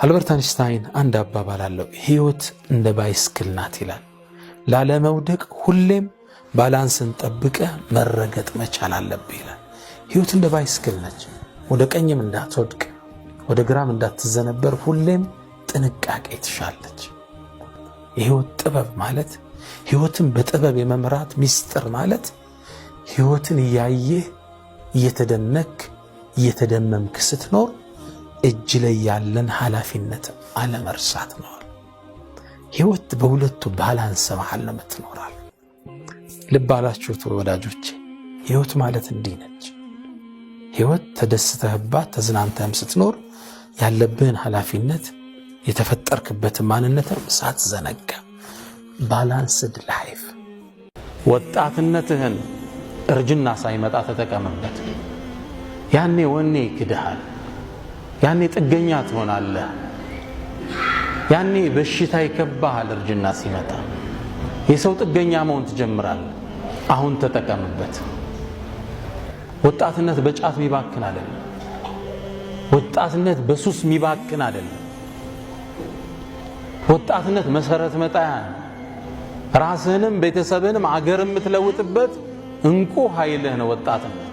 አልበርት አንስታይን አንድ አባባል አለው። ህይወት እንደ ባይስክል ናት ይላል። ላለመውደቅ ሁሌም ባላንስን ጠብቀ መረገጥ መቻል አለብህ ይላል። ህይወት እንደ ባይስክል ነች። ወደ ቀኝም እንዳትወድቅ ወደ ግራም እንዳትዘነበር ሁሌም ጥንቃቄ ትሻለች። የህይወት ጥበብ ማለት ህይወትን በጥበብ የመምራት ሚስጥር ማለት ህይወትን እያየህ እየተደነክ እየተደመምክ ስትኖር እጅ ላይ ያለን ኃላፊነት አለመርሳት ነው። ህይወት በሁለቱ ባላንስ መሃል ነው የምትኖራል። ልብ አላችሁት ወዳጆቼ? ህይወት ማለት እንዲህ ነች። ህይወት ተደስተህባት ተዝናንተህም ስትኖር ያለብህን ኃላፊነት የተፈጠርክበትን ማንነትም ሳትዘነጋ ባላንስድ ላይፍ። ወጣትነትህን እርጅና ሳይመጣ ተጠቀምበት። ያኔ ወኔ ይክድሃል። ያኔ ጥገኛ ትሆናለህ። ያኔ በሽታ ይከባሃል። እርጅና ሲመጣ የሰው ጥገኛ መሆን ትጀምራለህ። አሁን ተጠቀምበት። ወጣትነት በጫት ሚባክን አይደለም። ወጣትነት በሱስ ሚባክን አይደለም። ወጣትነት መሰረት መጣያ ነው። ራስህንም ቤተሰብህንም አገር የምትለውጥበት እንቁ ኃይልህ ነው ወጣትነት።